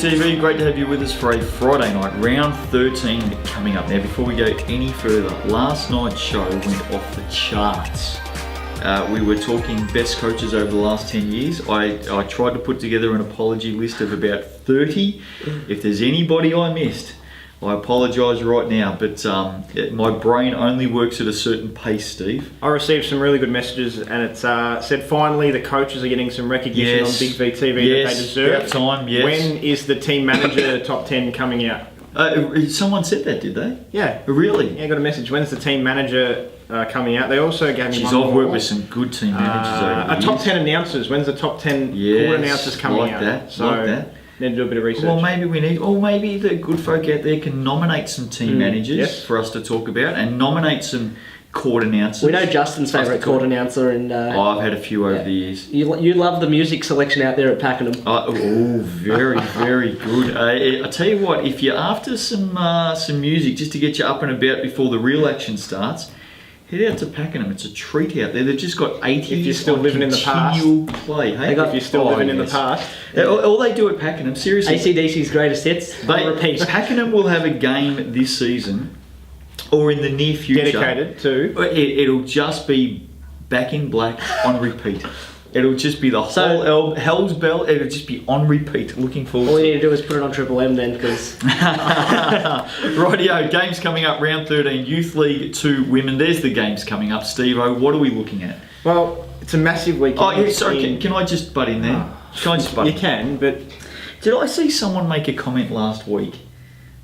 TV, great to have you with us for a Friday night. Round 13 coming up. Now, before we go any further, last night's show went off the charts. We were talking best coaches over the last 10 years. I tried to put together an apology list of about 30. If there's anybody I missed, I apologise right now, but my brain only works at a certain pace, Steve. I received some really good messages, and it said finally the coaches are getting some recognition on Big V TV that they deserve. About time, yes. When is the team manager top 10 coming out? Someone said that, did they? Yeah. Really? Yeah, I got a message. When's the team manager coming out? They also gave me Jeez, one I've more. worked with some good team managers over the A top years. 10 announcers. When's the top 10 court announcers coming like out? That, so like that. Need to do a bit of research. Well, maybe the good folk out there can nominate some team managers for us to talk about, and nominate some court announcers. We know Justin's favourite court announcer, and I've had a few over the years. You love the music selection out there at Pakenham. Very, very good. I tell you what, if you're after some music just to get you up and about before the real action starts, head out to Pakenham. It's a treat out there. They've just got 80s. If you're still living in the past. Play. Hey? If you're still living in the past. All they do at Pakenham, seriously. AC/DC's greatest hits. Repeat. Pakenham will have a game this season, or in the near future, Dedicated to. It'll just be Back in Black on repeat. It'll just be the whole Hell's Bell. It'll just be on repeat. Looking forward. All you need to do is put it on Triple M then, because Rightio, games coming up. Round 13, Youth League 2 Women. There's the games coming up. Steve-O, what are we looking at? Well, it's a massive weekend. Oh, yeah, sorry. Can I just butt in there? Can I just butt You in? can, but Did I see someone make a comment last week?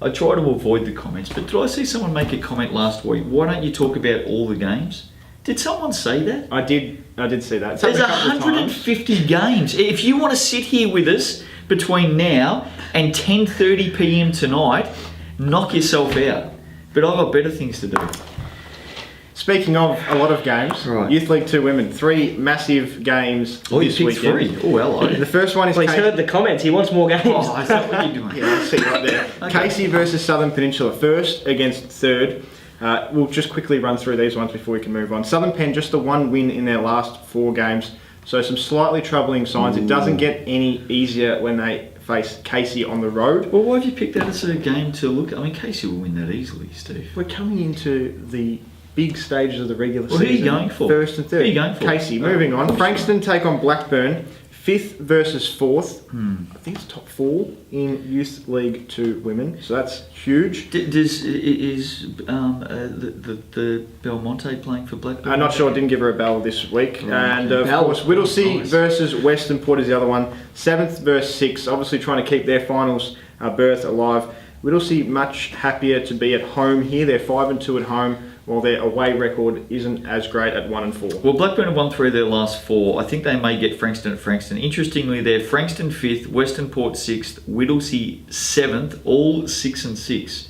I try to avoid the comments, but did I see someone make a comment last week? Why don't you talk about all the games? Did someone say that? I did see that. It's There's happened a couple of times. 150 games. If you want to sit here with us between now and 10:30 p.m. tonight, knock yourself out. But I've got better things to do. Speaking of a lot of games, Right. Youth League 2 Women, 3 massive games Oh, you this picked weekend. 3. Oh, hello. The first one is he's heard the comments. He wants more games. Oh, is that what you're doing? Yeah, I see right there. Okay. Casey versus Southern Peninsula, first against third. We'll just quickly run through these ones before we can move on. Southern Penn, just the one win in their last 4 games. So some slightly troubling signs. It doesn't get any easier when they face Casey on the road. Well, why have you picked that as a game to look at? I mean, Casey will win that easily, Steve. We're coming into the big stages of the regular Well, season. who are you going for? First and third. Who are you going for? Casey. Moving on. Frankston take on Blackburn. 5th versus 4th. I think it's top 4 in Youth League 2 Women. So that's huge. Is the Belmonte playing for Blackburn? I'm not sure. Didn't give her a bell this week. Right, And okay. of course, Whittlesea Nice. versus Western Port is the other one. 7th versus 6th. Obviously trying to keep their finals berth alive. Whittlesea much happier to be at home here. They're 5-2 at home, while their away record isn't as great at 1-4. Well, Blackburn have won 3 of their last 4. I think they may get Frankston at Frankston. Interestingly, they're Frankston 5th, Western Port 6th, Whittlesea 7th, all 6 and 6.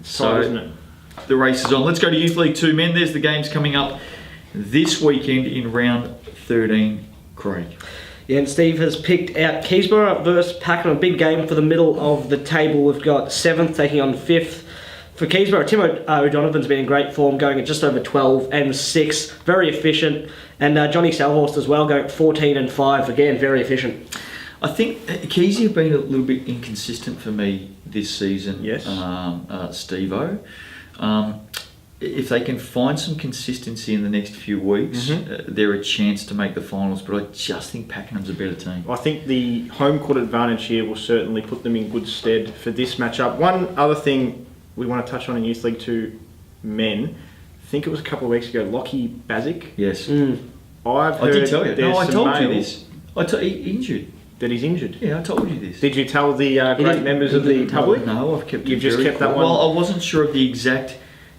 So, isn't it? The race is on. Let's go to Youth League 2 Men. There's the games coming up this weekend in round 13. Craig. Yeah, and Steve has picked out Keysborough versus Pakenham, a big game for the middle of the table. We've got 7th taking on 5th. For Keysborough, Tim O'Donovan's been in great form, going at just over 12 and 6, very efficient. And Johnny Salhorst as well, going at 14 and 5, again, very efficient. I think Keysy have been a little bit inconsistent for me this season. Yes. Steve-O. If they can find some consistency in the next few weeks, they're a chance to make the finals. But I just think Pakenham's a better team. I think the home court advantage here will certainly put them in good stead for this matchup. One other thing we want to touch on in Youth League 2 Men, I think it was a couple of weeks ago, Lockie Bazik. Yes. I've heard I did tell you. there's No, I some told you mail this. He injured. that he's injured. Yeah, I told you this. Did you tell the great members of the public? No, I've kept it. You've just very kept that quiet. one? Well, I wasn't sure of the exact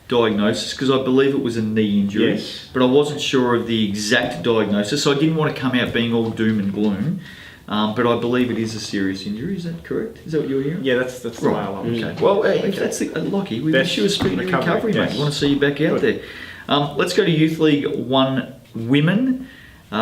diagnosis because I believe it was a knee injury. Yes. But I wasn't sure of the exact diagnosis, so I didn't want to come out being all doom and gloom. But I believe it is a serious injury. Is that correct? Is that what you're hearing? Yeah, that's the Right. mail. Okay. Well, if that's the Lockie, we Best wish you a speedy recovery, mate. yes. We want to see you back out there. Let's go to Youth League 1 Women.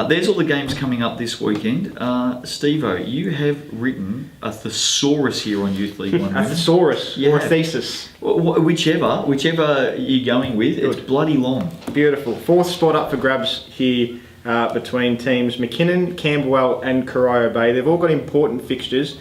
There's all the games coming up this weekend. Steve-O, you have written a thesaurus here on Youth League 1 A Women. thesaurus or a Yeah. thesis. Whichever you're going with, it's Good. bloody long. Beautiful. 4th spot up for grabs here between teams McKinnon, Camberwell and Corio Bay. They've all got important fixtures.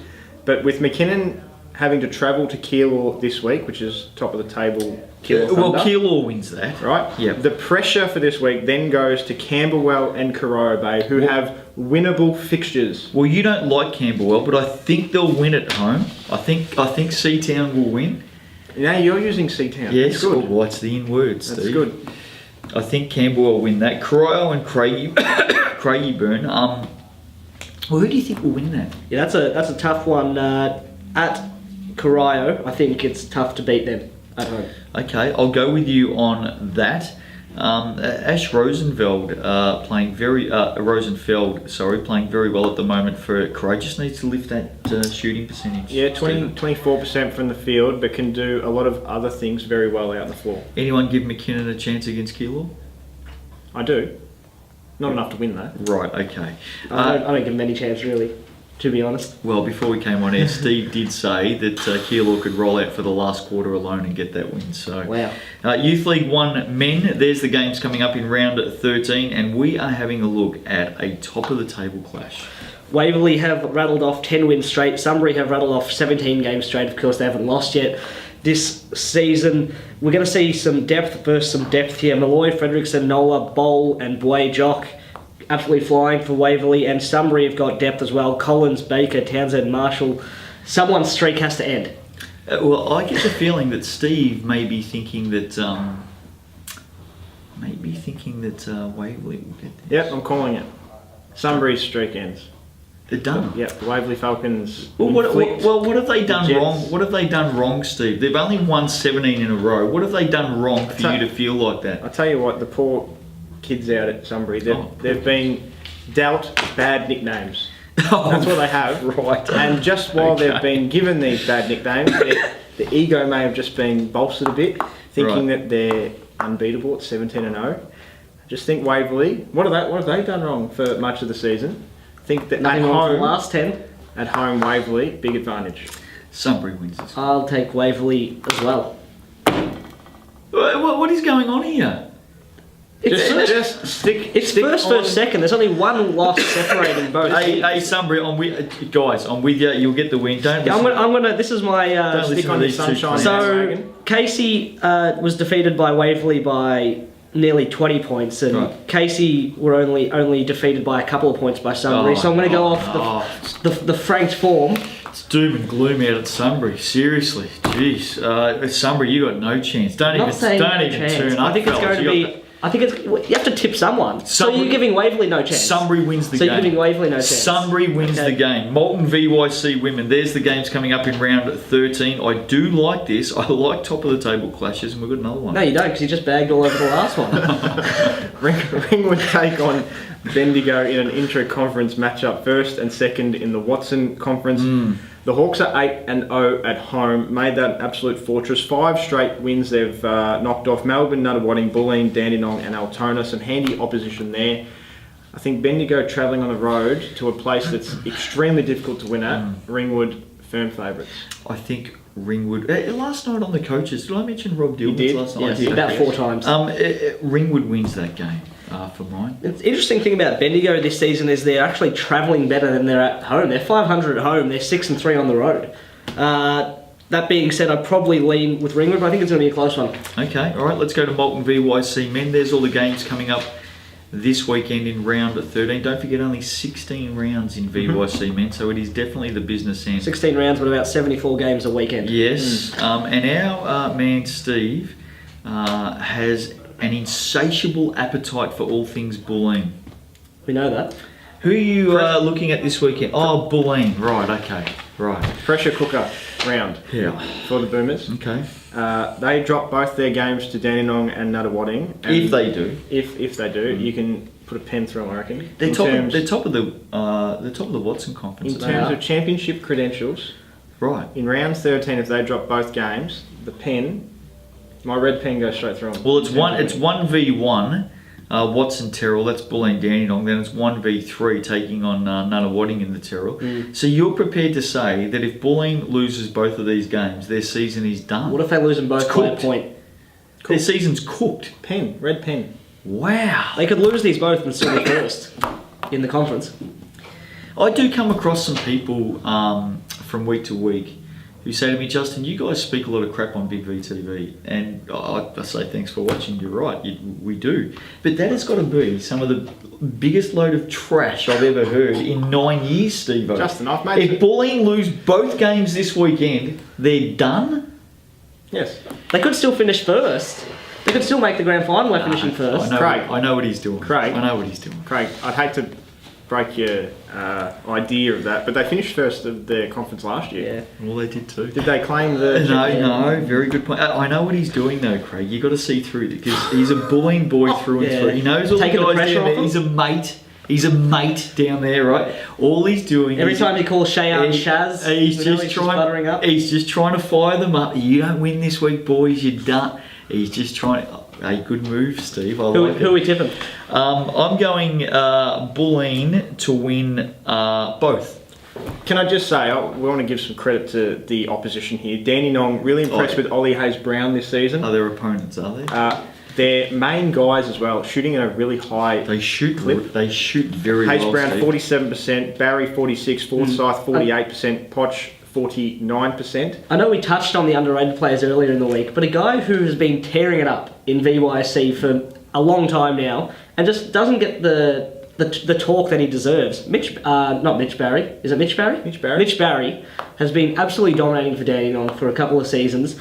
But with McKinnon having to travel to Keilor this week, which is top of the table, Keilor Well, Thunder, Keilor wins that. right? Yep. The pressure for this week then goes to Camberwell and Corio Bay, who have winnable fixtures. Well, you don't like Camberwell, but I think they'll win at home. I think Seatown will win. Now you're using Seatown. Yes, That's good. well, it's the in word, Steve. That's good. I think Camberwell will win that. Corio and Craigieburn. Well, who do you think will win that? Yeah, that's a tough one. At Corio, I think it's tough to beat them at home. Okay, I'll go with you on that. Ash Rosenfeld playing very well at the moment for Corio. Just needs to lift that shooting percentage. Yeah, 24% from the field, but can do a lot of other things very well out on the floor. Anyone give McKinnon a chance against Keilor? I do. Not enough to win though. Right, okay. I don't give them any chance, really, to be honest. Well, before we came on air, Steve did say that Keilor could roll out for the last quarter alone and get that win. So, Wow. Youth League 1 men, there's the games coming up in round 13, and we are having a look at a top-of-the-table clash. Waverley have rattled off 10 wins straight. Sunbury have rattled off 17 games straight. Of course, they haven't lost yet this season. We're going to see some depth versus some depth here. Malloy, Fredrickson, Nola, Bowl and Buey Jock absolutely flying for Waverley, and Sunbury have got depth as well. Collins, Baker, Townsend, Marshall. Someone's streak has to end. Well, I get the feeling that Steve may be thinking that Waverley will get this. Yep, I'm calling it. Sunbury's streak ends. They're done. Yep, the Waverley Falcons. Well, what have they done Jets. wrong? What have they done wrong, Steve? They've only won 17 in a row. What have they done wrong for you to feel like that? I'll tell you what, the poor kids out at Sunbury, they've been dealt bad nicknames. That's what they have. Right. And just while Okay. they've been given these bad nicknames, the ego may have just been bolstered a bit, thinking that they're unbeatable at 17-0. Just think Waverley. What have they done wrong for much of the season? Think that Nothing at wrong for the home, last 10. at home Waverley, big advantage. Sunbury wins this. I'll take Waverley as well. What is going on here? Just stick. It's stick first on- versus second. There's only one loss separating both. Hey, Sunbury, I'm with guys. I'm with you. You'll get the win. Don't Yeah, listen. I'm gonna. This is my. Don't stick listen on to the these two. sunshine. So Wagon. Casey was defeated by Waverley by nearly 20 points, and Right. Casey were only defeated by a couple of points by Sunbury. So I'm going to go off the franked form. It's doom and gloom out at Sunbury. Seriously, jeez. Sunbury, you got no chance. Don't Not even saying no turn chance. up. I think it's fellas. going to You be. I think it's. You have to tip someone. So Sunbury- you're giving Waverley no chance. Sunbury wins the So game. you're giving Waverley no chance. Sunbury wins Okay. the game. Molten VYC women. There's the games coming up in round 13. I do like this. I like top of the table clashes, and we've got another one. No, you don't, because you just bagged all over the last one. Ringwood take on Bendigo in an intra-conference matchup, first and second in the Watson Conference. The Hawks are 8-0 at home, made that an absolute fortress. 5 straight wins they've knocked off Melbourne, Nuttawading, Bulleen, Dandenong and Altona. Some handy opposition there. I think Bendigo travelling on the road to a place that's extremely difficult to win at. Ringwood, firm favourites. I think Ringwood. Last night on the coaches, did I mention Rob Dillman did, last night? Yes, I did. about 4 times. Ringwood wins that game for mine. The interesting thing about Bendigo this season is they're actually travelling better than they're at home. They're 500 at home. They're 6-3 on the road. That being said, I'd probably lean with Ringwood, but I think it's going to be a close one. Okay, all right, let's go to Molten VYC men. There's all the games coming up this weekend in round 13. Don't forget, only 16 rounds in VYC men, so it is definitely the business end. 16 rounds, but about 74 games a weekend. Yes, and our man Steve has an insatiable appetite for all things Bulleen. We know that. Who are you looking at this weekend? Oh, Bulleen. Right, okay. Right. Pressure cooker round Yeah. for the Boomers. Okay. They drop both their games to Dandenong and Nuttawading. And If they do. If they do, you can put a pen through them, I reckon. They're in top of the Watson Conference. in They terms are. of championship credentials, Right. in round 13, if they drop both games, the pen, my red pen goes straight through them. Well, it's 1v1. Watson Terrell, that's Bulleen Dandenong. Then it's 1v3 taking on Nunawading in the Terrell. So you're prepared to say that if Bulleen loses both of these games, their season is done. What if they lose them both It's by a cooked. point? Their season's cooked. Pen, red pen. Wow. They could lose these both and still be first in the conference. I do come across some people from week to week who say to me, Justin, you guys speak a lot of crap on Big VTV, and I say thanks for watching. You're right, we do. But that has got to be some of the biggest load of trash I've ever heard in 9 years, Steve-O. Justin, I've made If Bulleen lose both games this weekend, they're done? Yes. They could still finish first. They could still make the grand final by finishing first. I know what he's doing. Craig. I know what he's doing. Craig, I'd hate to break your idea of that, but they finished first of their conference last year. Yeah. Well, they did too. Did they claim the... No, very good point. I know what he's doing though, Craig. You got to see through it because he's a Bulleen boy through and yeah. through. He knows all Taking the the guys pressure down off there. him? He's a mate. He's a mate down there, right? All he's doing Every is time he calls Shayan he- Shaz, he's we know just trying. buttering up. He's just trying to fire them up. You don't win this week, boys. You're done. He's just trying. A good move, Steve. Who are we tipping? I'm going Bulleen to win both. Can I just say, we want to give some credit to the opposition here. Dandenong really impressed with Ollie Hayes-Brown this season. Are their opponents? Are they? Their main guys as well, shooting at a really high They shoot. clip. They shoot very well. Hayes-Brown Steve. 47%, Barry 46%, Forsyth 48%, Poch 49%. I know we touched on the underrated players earlier in the week, but a guy who has been tearing it up in VYC for a long time now and just doesn't get the talk that he deserves. Not Mitch Barry. Is it Mitch Barry? Mitch Barry. Mitch Barry has been absolutely dominating for Dandenong for a couple of seasons.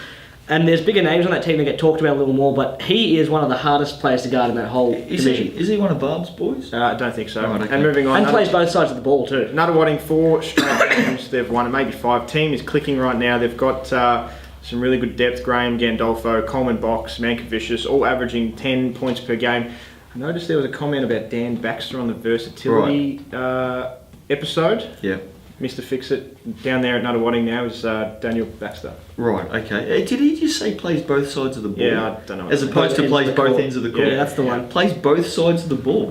And there's bigger names on that team that get talked about a little more, but he is one of the hardest players to guard in that whole division. Is he one of Barb's boys? I don't think so. Right, okay. And moving on. And plays both sides of the ball too. Nuttawading 4 straight games they've won, and maybe 5. Team is clicking right now. They've got some really good depth. Graham Gandolfo, Coleman Box, Mankavicius, all averaging 10 points per game. I noticed there was a comment about Dan Baxter on the versatility episode. Yeah. Mr. Fix-It down there at Nuttawading now is Daniel Baxter. Right, okay. Did he just say plays both sides of the ball? Yeah, I don't know. As opposed to Both plays ends of the both court. ends of the court. Yeah, that's the one. Plays both sides of the ball.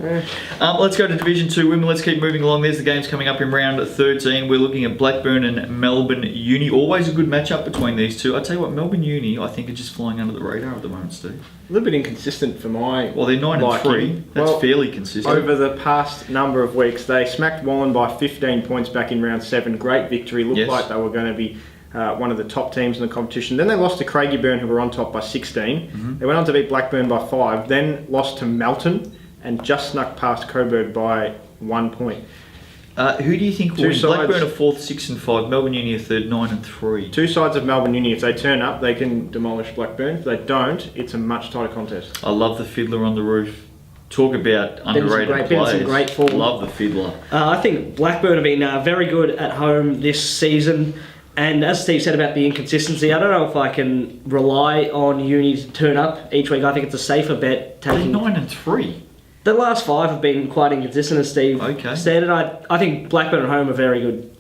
Let's go to Division 2 women. Let's keep moving along. There's the games coming up in round 13. We're looking at Blackburn and Melbourne Uni. Always a good matchup between these two. I tell you what, Melbourne Uni, I think, are just flying under the radar at the moment, Steve. A little bit inconsistent for my Well, they're 9 and liking. 3. That's Well, fairly consistent. Over the past number of weeks, they smacked Wallen by 15 points back in round 7. Great victory. Looked Yes. like they were going to be one of the top teams in the competition. Then they lost to Craigieburn, who were on top by 16. Mm-hmm. They went on to beat Blackburn by 5. Then lost to Melton and just snuck past Coburg by 1 point. Who do you think will Two win? sides. Blackburn are 4th, 6 and 5. Melbourne Uni are 3rd, 9 and 3. Two sides of Melbourne Uni. If they turn up, they can demolish Blackburn. If they don't, it's a much tighter contest. I love the Fiddler on the roof. Talk about underrated been players. some great form. Love the Fiddler. I think Blackburn have been very good at home this season. And as Steve said about the inconsistency, I don't know if I can rely on Uni to turn up each week. I think it's a safer bet They're taking... 9 and 3. The last 5 have been quite inconsistent, as Steve said, and I think Blackburn at home are very good.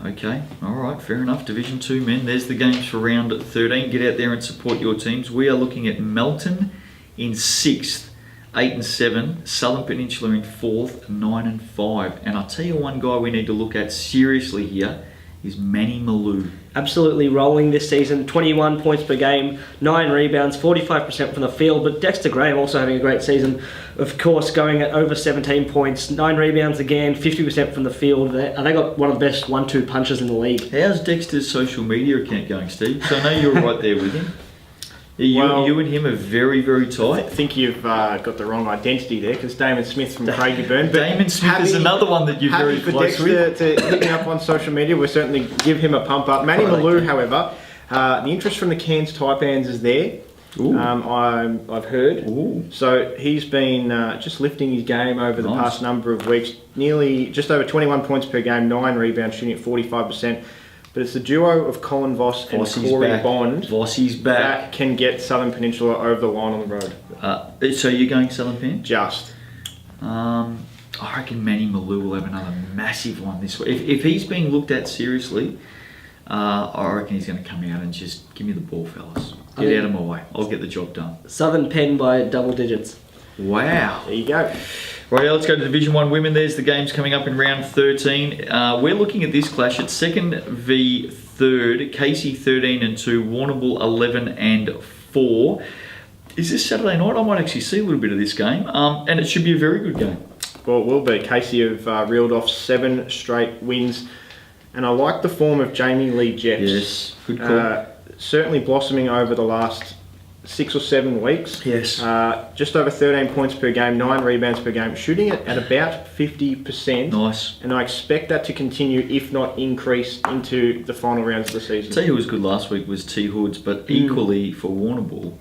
Okay, all right, fair enough. Division 2 men, there's the games for round 13. Get out there and support your teams. We are looking at Melton in 6th, 8 and 7. Southern Peninsula in 4th, 9 and 5. And I'll tell you one guy we need to look at seriously here is Manny Malou. Absolutely rolling this season, 21 points per game, 9 rebounds, 45% from the field, but Dexter Graham also having a great season, of course, going at over 17 points, 9 rebounds again, 50% from the field. They got one of the best 1-2 punches in the league. How's Dexter's social media account going, Steve? So I know you're right there with him. You and him are very, very I tight. think you've got the wrong identity there, because Damon Smith from Craigieburn. But Damon Smith is another one that you're very happy for close Dexter with. to hit me up on social media. We'll certainly give him a pump up. Manny Malou, however, the interest from the Cairns Taipans is there. I've heard. Ooh. So he's been just lifting his game over the past number of weeks. Nearly just over 21 points per game, 9 rebounds, shooting at 45%. But it's the duo of Colin Voss and Corey Bond Vossie's back. that can get Southern Peninsula over the line on the road. So you're going Southern Pen? Just. I reckon Manny Malou will have another massive one this week. If he's being looked at seriously, I reckon he's going to come out and just give me the ball, fellas. Get out of my way. I'll get the job done. Southern Pen by double digits. Wow. There you go. Right, let's go to Division 1 women. There's the games coming up in round 13. We're looking at this clash at 2nd v 3rd. Casey 13 and 2, Warrnambool 11 and 4. Is this Saturday night? I might actually see a little bit of this game. And it should be a very good game. Well, it will be. Casey have reeled off 7 straight wins. And I like the form of Jamie Lee Jeffs. Yes, good call. Certainly blossoming over the last 6 or 7 weeks. Yes. Just over 13 points per game, 9 rebounds per game, shooting it at about 50%. Nice. And I expect that to continue, if not increase, into the final rounds of the season. Tell you who was good last week was T Hoods, but equally for Warrnambool,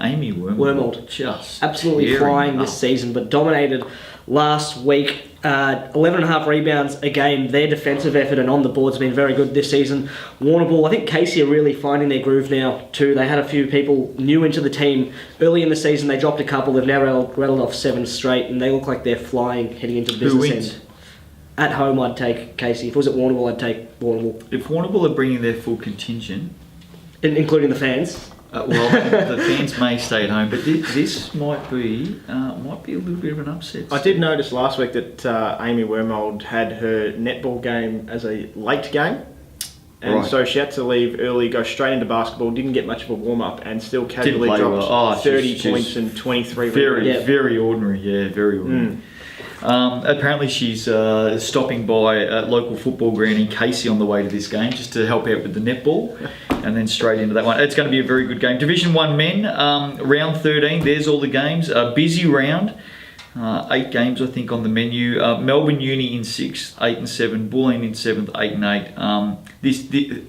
Amy Wormold. Just absolutely tearing flying up. this season, but dominated last week. 11.5 rebounds a game. Their defensive effort and on the board's been very good this season. Warrnambool, I think Casey are really finding their groove now too. They had a few people new into the team early in the season. They dropped a couple. They've now rattled off 7 straight, and they look like they're flying heading into the Who business wins? end. At home, I'd take Casey. If it was at Warrnambool, I'd take Warrnambool, If Warrnambool are bringing their full contingent, including the fans. well, the fans may stay at home, but this might be a little bit of an upset. I did notice last week that Amy Wormold had her netball game as a late game. And Right. so she had to leave early, go straight into basketball, didn't get much of a warm-up, and still casually play dropped well. Oh, 30 she's points and 23 Very, rebounds. Yeah. very ordinary. Yeah, very ordinary. Apparently she's stopping by a local football ground in Casey on the way to this game just to help out with the netball and then straight into that one. It's going to be a very good game. Division 1 men, round 13, there's all the games. A busy round. 8 games, I think, on the menu. Melbourne Uni in 6th, 8 and 7. Bulleen in 7th, 8 and 8.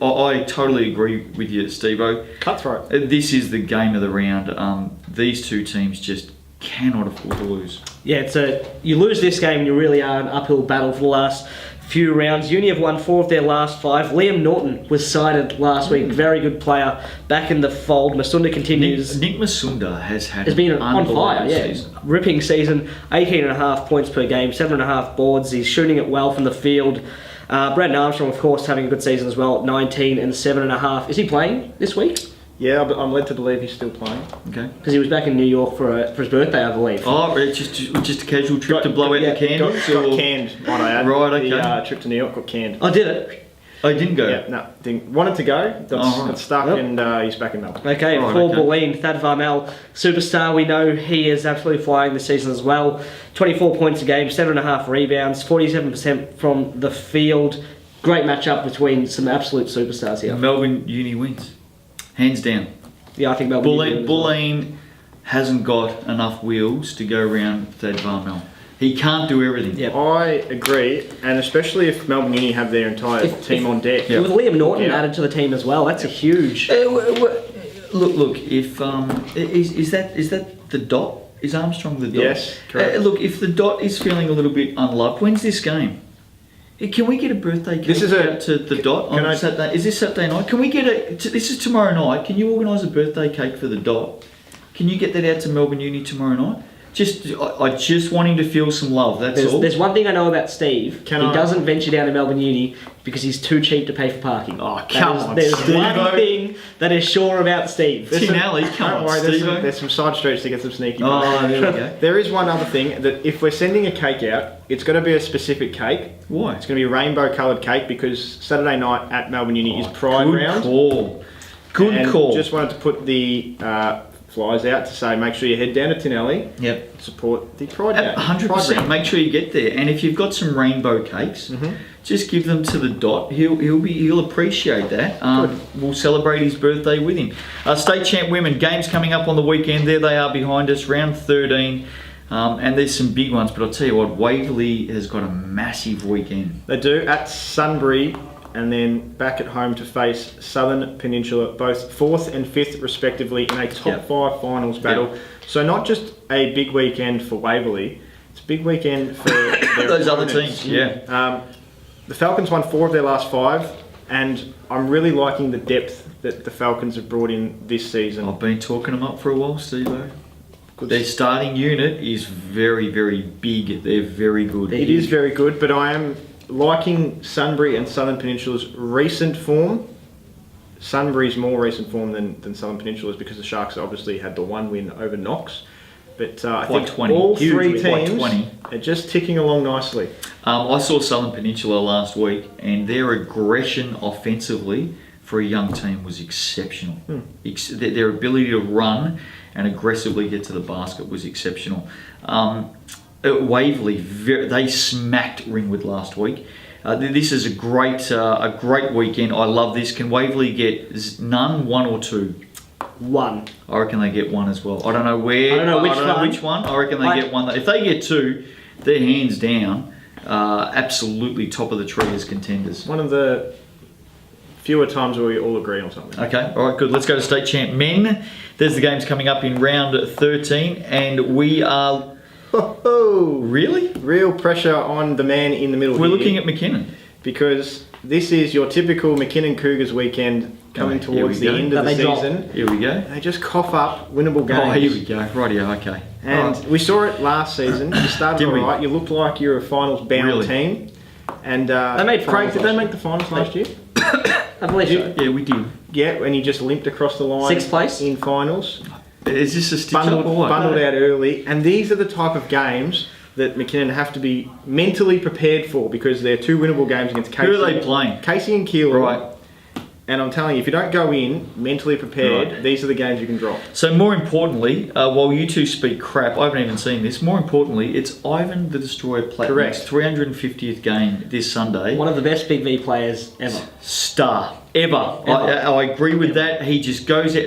I totally agree with you, Steve-O. Cutthroat. This is the game of the round. These two teams just cannot afford to lose. Yeah, you lose this game, you really are an uphill battle for the last few rounds. Uni have won 4 of their last 5. Liam Norton was cited last week. Very good player. Back in the fold. Masunda continues. Nick Masunda has Been an on fire, unbelievable yeah. season. Ripping season. 18.5 points per game, 7.5 boards. He's shooting it well from the field. Brandon Armstrong, of course, having a good season as well. 19 and 7.5. Is he playing this week? Yeah, but I'm led to believe he's still playing. Okay. Because he was back in New York for his birthday, I believe. Oh, it's just a casual trip to blow out yeah, the candles? Got canned, might I add. Right, okay. The trip to New York got canned. I did it. I didn't go. Yeah, no, didn't. Wanted to go, got stuck, Yep. and he's back in Melbourne. Okay, Right, for okay. Bulleen, Thad Varmel, superstar. We know he is absolutely flying this season as well. 24 points a game, 7.5 rebounds, 47% from the field. Great matchup between some absolute superstars here. Melbourne Uni wins. Hands down. Yeah, I think Melbourne. Bulleen hasn't got enough wheels to go around Thad Varmel. He can't do everything. Yeah. I agree, and especially if Melbourne Uni have their entire team on deck. With Liam Norton Yeah. added to the team as well, that's a huge. Look. If is that the dot? Is Armstrong the dot? Yes, correct. Look, if the dot is feeling a little bit unloved, when's this game? Can we get a birthday cake This is out to the dot on Saturday? Is this Saturday night? Can we get this is tomorrow night. Can you organise a birthday cake for the dot? Can you get that out to Melbourne Uni tomorrow night? I just want him to feel some love. That's all. There's one thing I know about Steve. He I- doesn't venture down to Melbourne Uni because he's too cheap to pay for parking. Oh, come on, There's Steve-o. one thing that is sure about Steve. Tim Alley, come Don't on, worry, Steve-o. there's some side streets to get some sneaky. Oh, there we go. There is one other thing, that if we're sending a cake out, it's got to be a specific cake. Why? It's going to be rainbow coloured cake because Saturday night at Melbourne Uni is Pride Good round. call. Good And call. Just wanted to put the flyers out to say make sure you head down to Tinelli Yep. and support the Pride Day. 100%. Pride Make sure you get there, and if you've got some rainbow cakes, just give them to the dot. He'll appreciate that. We'll celebrate his birthday with him. State champ women games coming up on the weekend. There they are behind us, round 13, and there's some big ones. But I'll tell you what, Waverley has got a massive weekend. They do at Sunbury, and then back at home to face Southern Peninsula, both 4th and 5th respectively, in a top Yep. 5 finals battle. Yep. So not just a big weekend for Waverley, it's a big weekend for their Those other opponents. teams, yeah. The Falcons won 4 of their last 5, and I'm really liking the depth that the Falcons have brought in this season. I've been talking them up for a while, Steve-o. Their starting unit is very, very big. They're very good. It is very good, but I am liking Sunbury and Southern Peninsula's recent form. Sunbury's more recent form than Southern Peninsula's because the Sharks obviously had the one win over Knox. But I By think 20. all Huge three win. By teams 20. are just ticking along nicely. I saw Southern Peninsula last week, and their aggression offensively for a young team was exceptional. Their ability to run and aggressively get to the basket was exceptional. At Waverley, they smacked Ringwood last week. This is a great weekend. I love this. Can Waverley get none, one or two? One. I reckon they get one as well. I don't know where. I don't know which one. I reckon they get one. If they get two, they're hands down absolutely top of the tree as contenders. One of the fewer times where we all agree on something. Okay, all right, good. Let's go to state champ men. There's the games coming up in round 13, and we are. Oh, Really? real pressure on the man in the middle. We're here, looking at McKinnon. because this is your typical McKinnon Cougars weekend coming Oh, here towards we the go. end of That the they drop. season. Here we go. They just cough up winnable games. Oh, here we go. Rightio, okay. And All right. we saw it last season. You started Did we? all right. You looked like you're a finals bound Really? team. And They made Craig, finals did they last make the finals last year? I believe so. Yeah, we did. Yeah, and you just limped across the line. Sixth place? in finals. Is this a stitch Bundled, up or what? bundled out early. And these are the type of games that McKinnon have to be mentally prepared for, because they're two winnable games against Casey. Who are they playing? Casey and Keeler. Right. And I'm telling you, if you don't go in mentally prepared, Right. these are the games you can drop. So more importantly, while you two speak crap, I haven't even seen this. More importantly, it's Ivan the Destroyer Platinum's Correct. 350th game this Sunday. One of the best Big V players ever. Star ever. I agree with that. He just goes out.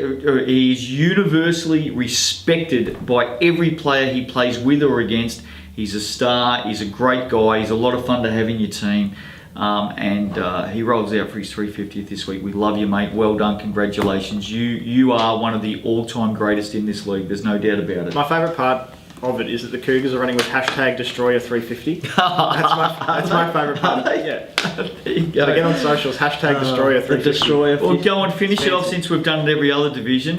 He is universally respected by every player he plays with or against. He's a star. He's a great guy. He's a lot of fun to have in your team. And he rolls out for his 350th this week. We love you, mate. Well done. Congratulations. You are one of the all-time greatest in this league. There's no doubt about it. My favourite part of it is that the Cougars are running with hashtag Destroyer350. That's my favourite part. Yeah. There you go. So get on socials, hashtag The Destroyer350. Destroyer. Well, go and finish it off since we've done it every other division.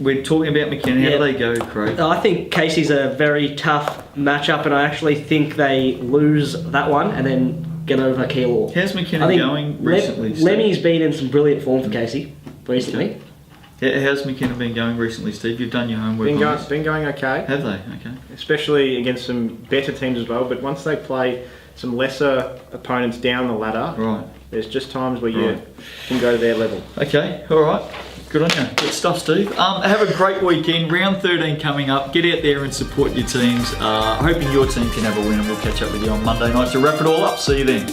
We're talking about McKinnon. How Yeah. do they go, Craig? I think Casey's a very tough matchup, and I actually think they lose that one and then get over Keilor. How's McKinnon going recently? Steve? Lemmy's been in some brilliant form for Casey recently. How's McKinnon been going recently, Steve? You've done your homework on this. Been going okay, Have they? Okay. especially against some better teams as well. But once they play some lesser opponents down the ladder, Right. there's just times where you Right. can go to their level. Okay. All right. Good on you. Good stuff, Steve. Have a great weekend. Round 13 coming up. Get out there and support your teams. Hoping your team can have a win, and we'll catch up with you on Monday night to wrap it all up. See you then.